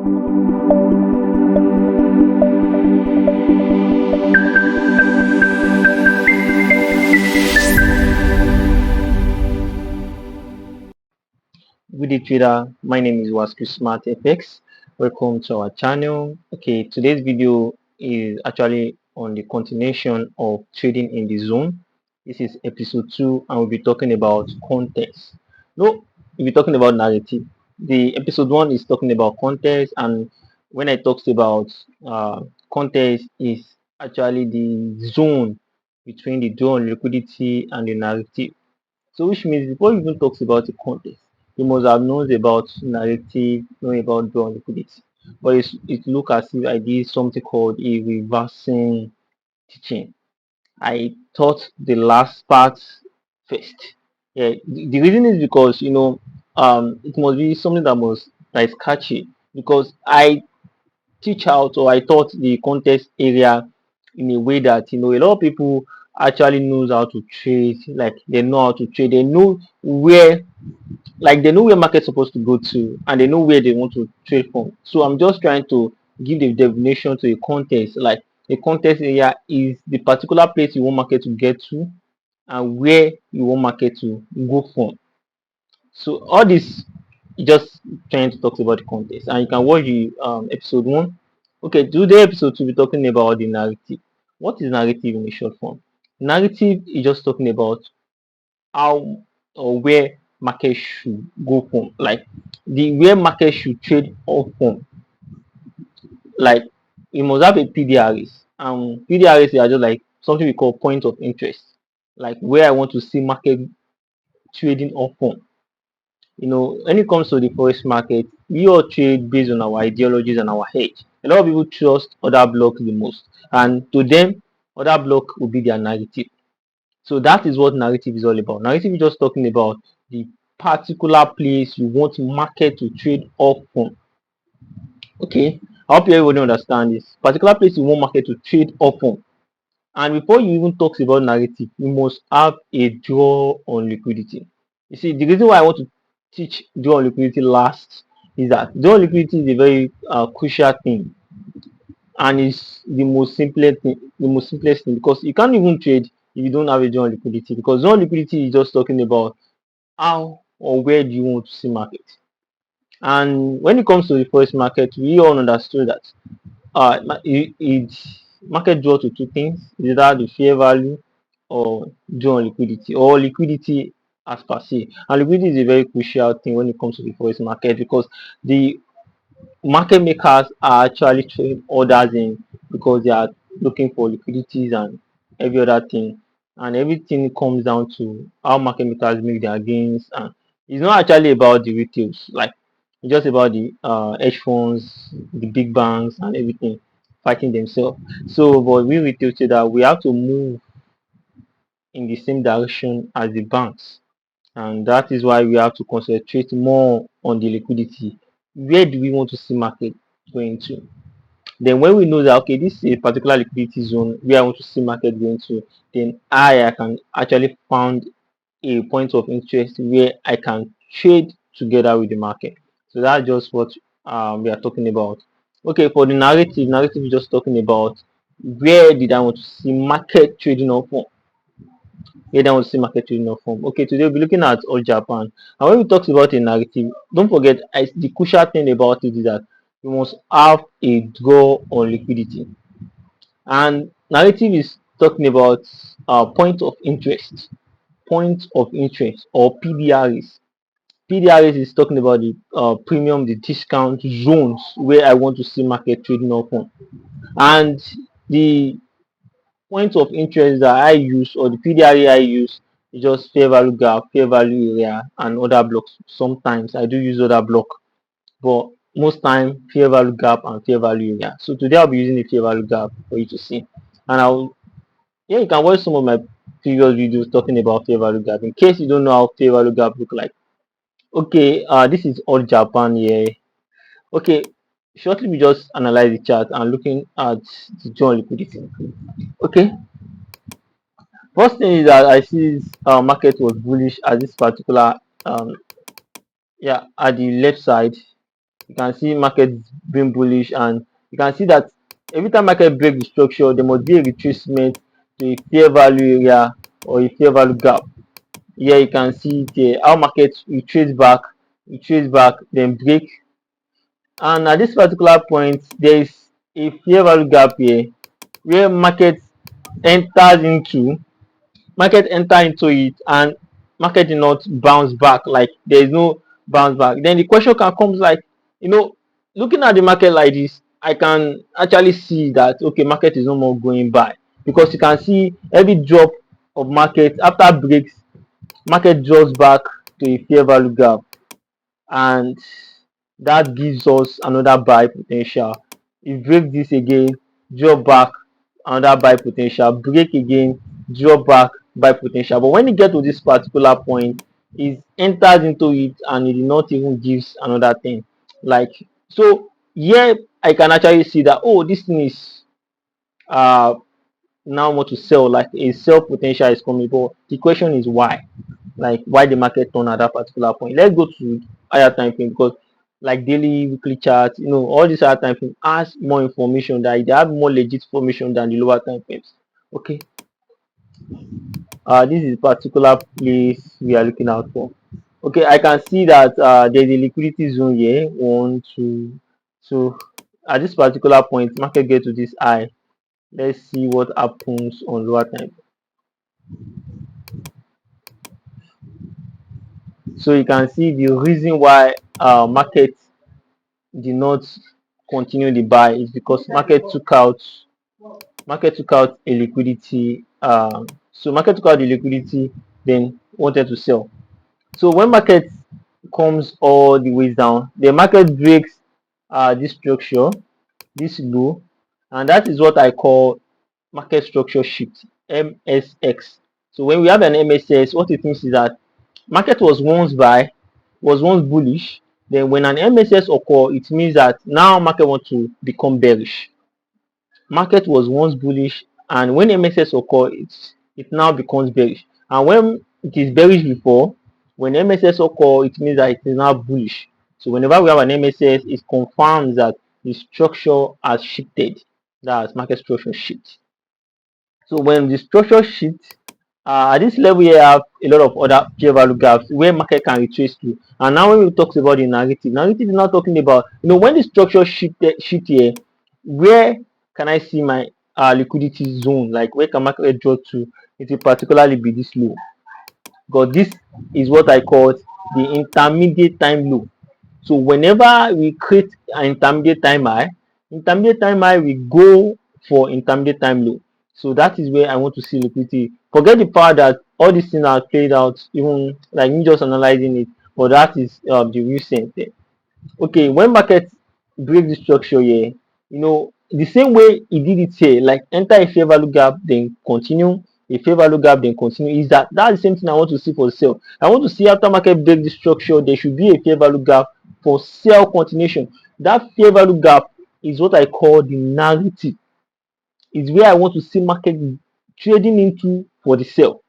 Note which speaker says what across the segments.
Speaker 1: Good day, Twitter. My name is Wasku Smart FX. Welcome to our channel. Okay, today's video is actually on the continuation of trading in the zone. This is episode 2, and we'll be talking about context. No, we'll be talking about narrative. The episode 1 is talking about context, and when I talked about context, is actually the zone between the DOL liquidity and the narrative. So which means before you even talks about the context, you must have known about narrative, known about draw liquidity. But it look as if I did something called a reversing teaching. I taught the last part first. Yeah, the reason is because it must be something that is catchy because I teach out or I taught the context area in a way that a lot of people actually knows how to trade, like they know how to trade, they know where they know where market's supposed to go to and they know where they want to trade from. So I'm just trying to give the definition to a context. Like a context area is the particular place you want market to get to and where you want market to go from. So all this just trying to talk about the context, and you can watch the episode 1. Okay, today episode 2 we're talking about the narrative. What is narrative in a short form? Narrative is just talking about how or where market should go from, like the where market should trade off from. Like you must have a PDRs. PDRs are just like something we call point of interest, like where I want to see market trading off from. When it comes to the forex market, we all trade based on our ideologies and our hedge. A lot of people trust other blocks the most, and to them, other block will be their narrative. So that is what narrative is all about. Narrative is just talking about the particular place you want market to trade off from. Okay, I hope everybody understand this. Particular place you want market to trade off from. And before you even talk about narrative, you must have a draw on liquidity. You see, the reason why I want to teach draw on liquidity last is that draw on liquidity is a very crucial thing, and it's the most simplest thing because you can't even trade if you don't have a draw on liquidity. Because draw on liquidity is just talking about how or where do you want to see market. And when it comes to the forex market, we all understood that market draw to two things: either the fair value or draw on liquidity, or liquidity as per se. And liquidity is a very crucial thing when it comes to the forex market because the market makers are actually trading orders in because they are looking for liquidities and every other thing. And everything comes down to how market makers make their gains. And it's not actually about the retails, like it's just about the hedge funds, the big banks, and everything fighting themselves. So, but we retail trader, we have to move in the same direction as the banks, and that is why we have to concentrate more on the liquidity. Where do we want to see market going to? Then when we know that okay, this is a particular liquidity zone where I want to see market going to, then I can actually find a point of interest where I can trade together with the market. So that's just what we are talking about. Okay, for the narrative is just talking about where did I want to see market trading off from. Where did I want to see market trading off from. Okay, today we'll be looking at all Japan. And when we talk about a narrative, don't forget the crucial thing about it is that you must have a draw on liquidity. And narrative is talking about point of interest or PDRs. PDRs is talking about the premium, the discount zones where I want to see market trading off on. And the point of interest that I use or the PDRA I use is just fair value gap, fair value area, and other blocks. Sometimes I do use other block, but most time fair value gap and fair value area. So today I'll be using the fair value gap for you to see. And yeah, you can watch some of my previous videos talking about fair value gap in case you don't know how fair value gap look like. Okay, this is all Japan here. Okay, shortly we just analyze the chart and looking at the joint liquidity. Okay, first thing is that I see this market was bullish at this particular yeah, at the left side. You can see market being bullish, and you can see that every time market break the structure, there must be a retracement to a fair value area or a fair value gap. Here you can see it here, how market retrace back, then break, and at this particular point there is a fair value gap here where enters into market enter into it, and market did not bounce back. Like there is no bounce back. Then the question can come like, looking at the market like this, I can actually see that okay, market is no more going by, because you can see every drop of market after breaks, market draws back to a fair value gap, and that gives us another buy potential. If break this again, drop back, another buy potential, break again, drop back, buy potential. But when it get to this particular point, it enters into it and it did not even gives another thing. Like, so here I can actually see that, oh, this thing is uh now want to sell, like a sell potential is coming. But the question is why? Like why the market turn at that particular point. Let's go to higher time frame, because like daily, weekly charts, all these higher time frame has more information, that they have more legit information than the lower time frames. Okay. This is particular place we are looking out for. Okay, I can see that there's a liquidity zone here. One, two. So at this particular point, market get to this high. Let's see what happens on lower time. So you can see the reason why market did not continue the buy is because market took out a liquidity. So market took out the liquidity, then wanted to sell. So when market comes all the way down, the market breaks this structure, this low, and that is what I call market structure shift, MSX. So when we have an MSX, what it means is that market was once bullish. Then when an MSS occur, it means that now market want to become bearish. Market was once bullish, and when MSS occur, it now becomes bearish. And when it is bearish before, when MSS occur, it means that it is now bullish. So whenever we have an MSS, it confirms that the structure has shifted. That's market structure shift. So when the structure shifts, at this level here, I have a lot of other fair value gaps where market can retrace to. And now when we talk about the narrative is not talking about, when the structure shift here, where can I see my liquidity zone? Like where can market draw to? It will particularly be this low. Because this is what I call the intermediate time low. So whenever we create an intermediate time high, we go for intermediate time low. So that is where I want to see liquidity. Forget the part that all these things are played out, even like me just analyzing it, but that is the recent. Okay, when market break the structure here, the same way it did it here, like enter a fair value gap, then continue, a fair value gap, then continue, is that's the same thing I want to see for sale. I want to see after market break the structure, there should be a fair value gap for sell continuation. That fair value gap is what I call the narrative. Is where I want to see market trading into for the sell.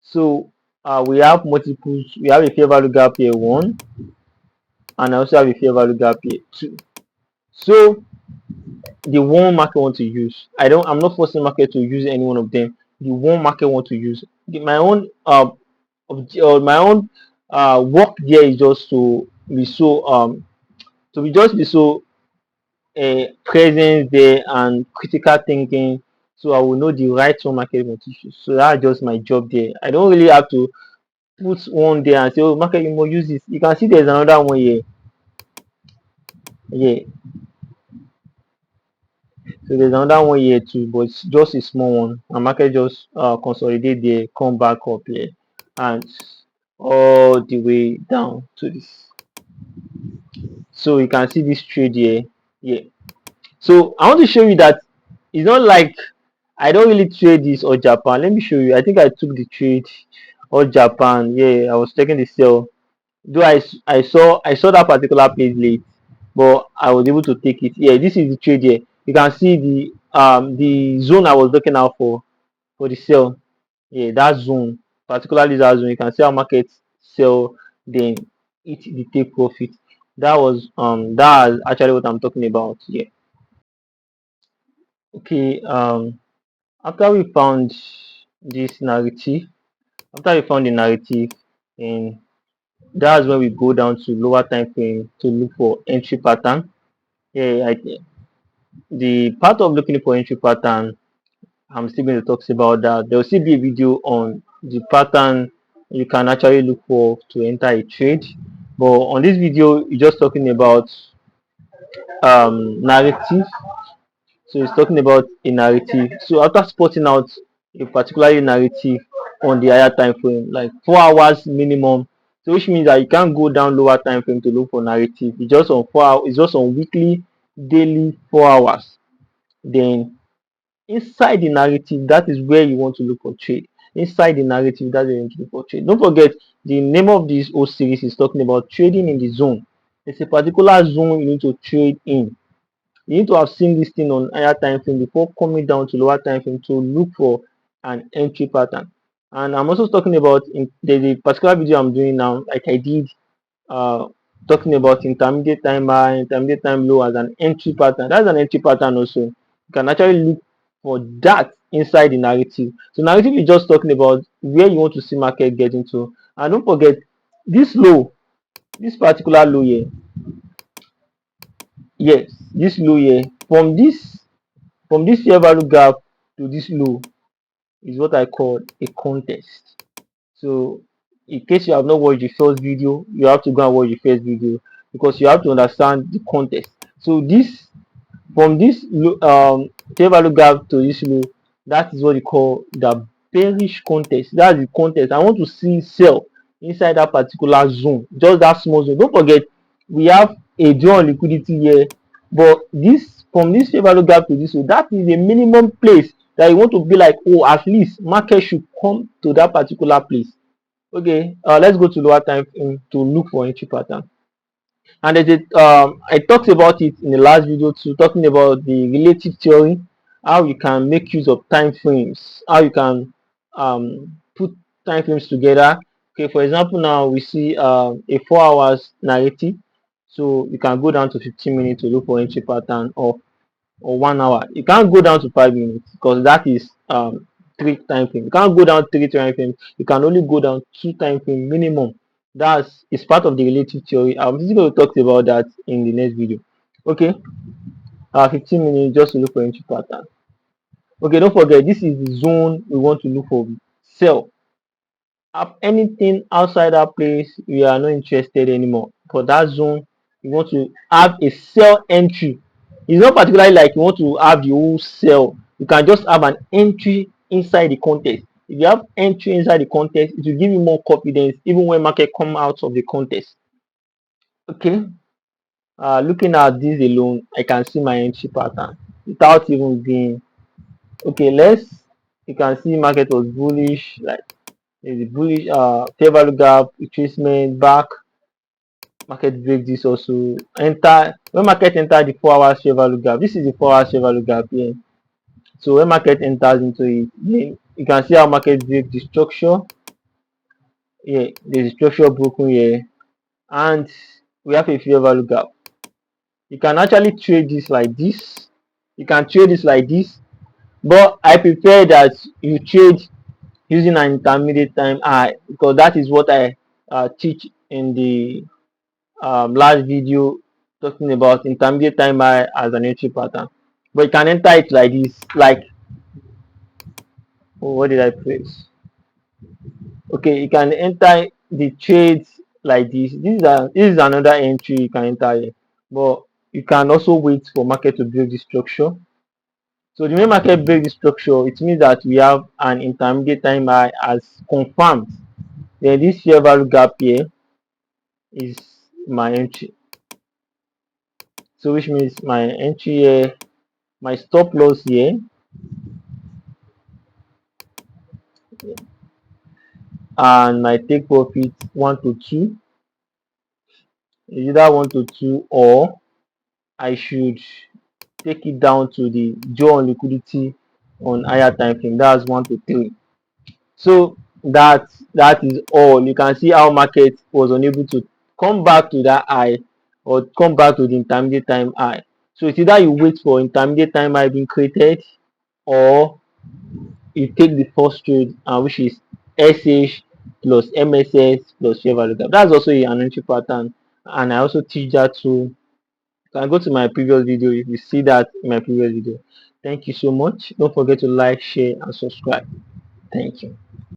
Speaker 1: So we have multiples. We have a fair value gap here, one, and I also have a fair value gap here, two. So the one market want to use, I'm not forcing market to use any one of them. The one market want to use, my own work there is just to be so presence there and critical thinking, so I will know the right one market want to use. So that's just my job there. I don't really have to put one there and say, oh, market, you must use this. You can see there's another one here. Yeah, so there's another one here too, but it's just a small one. And market just consolidate there, come back up here, and all the way down to this. So you can see this trade here. Yeah. So I want to show you that it's not like I don't really trade this or Japan. Let me show you. I think I took the trade or Japan. Yeah, I was taking the sell. Though I saw that particular place late, but I was able to take it. Yeah, this is the trade here. You can see the zone I was looking out for the sell. Yeah, that zone, particularly that zone, you can see how market sell, then eat the take profit. That's actually what I'm talking about here. Okay, after we found this narrative, after we found the narrative, and that's when we go down to lower time frame to look for entry pattern. Yeah, the part of looking for entry pattern, I'm still going to talk about that. There will still be a video on the pattern you can actually look for to enter a trade. But on this video, you're just talking about narrative. So it's talking about a narrative. So after spotting out a particular narrative on the higher time frame, like 4 hours minimum, so which means that you can't go down lower time frame to look for narrative. It's just on 4 hours, it's just on weekly, daily 4 hours. Then inside the narrative, that is where you want to look for trade. Inside the narrative, that's where you want to look for trade. Don't forget the name of this whole series is talking about trading in the zone. It's a particular zone you need to trade in. You need to have seen this thing on higher time frame before coming down to lower time frame to look for an entry pattern. And I'm also talking about the particular video I'm doing now, like I did, uh, talking about intermediate time high, intermediate time low as an entry pattern. That's an entry pattern also. You can actually look for that inside the narrative. So narrative is just talking about where you want to see market getting to. And don't forget this low, this particular low here. Yes, this low here from this fair value gap to this low is what I call a contest. So in case you have not watched the first video, you have to go and watch the first video because you have to understand the context. So this from this fair value gap to this low, that is what you call the bearish contest. That's the contest. I want to see sell inside that particular zone, just that small zone. Don't forget, we have a draw on liquidity here, but this from this fair value gap to this low, that is a minimum place that you want to be like, oh, at least market should come to that particular place. Okay, let's go to lower time to look for entry pattern. And I talked about it in the last video too, talking about the relative theory, how you can make use of time frames, how you can put time frames together. Okay, for example, now we see a 4 hours narrative, so you can go down to 15 minutes to look for entry pattern, or 1 hour. You can't go down to 5 minutes because that is three time frame. You can't go down three time frame. You can only go down two time frame minimum. That's it's part of the relative theory. I'm just going to talk about that in the next video. Okay, 15 minutes just to look for entry pattern. Okay, don't forget this is the zone we want to look for sell. Anything outside that place, we are not interested anymore. For that zone, you want to have a sell entry. It's not particularly like you want to have the whole sell. You can just have an entry inside the contest. If you have entry inside the contest, it will give you more confidence even when market come out of the contest. Okay. Looking at this alone, I can see my entry pattern without even being okay. You can see market was bullish, like there's a bullish fair value gap, retracement back, market break this also. Enter when market enter the 4 hours fair value gap. This is the 4 hours fair value gap here. So when market enters into it, then you can see how market break the structure. Yeah, there's a structure broken here, and we have a fair value gap. You can actually trade this like this. You can trade this like this, but I prefer that you trade using an intermediate time high because that is what I teach in the last video, talking about intermediate time high as an entry pattern. But you can enter it like this, like, oh, what did I press? Okay, you can enter the trades like this. This is another entry you can enter here, but you can also wait for market to break the structure. So the main market break the structure, it means that we have an intermediate time high as confirmed. Then this fair value gap here is my entry. So which means my entry here, my stop loss here, and my take profit 1 to 2 is either 1 to 2, or I should take it down to the draw on liquidity on higher time frame. That's 1 to 3. So that is all. You can see how market was unable to come back to that high or come back to the intermediate time high. So it's either you wait for intermediate time high being created, or you take the first trade, which is SH plus MSS plus fair value gap. That's also an entry pattern, and I also teach that too. You can go to my previous video if you see that in my previous video. Thank you so much. Don't forget to like, share, and subscribe. Thank you.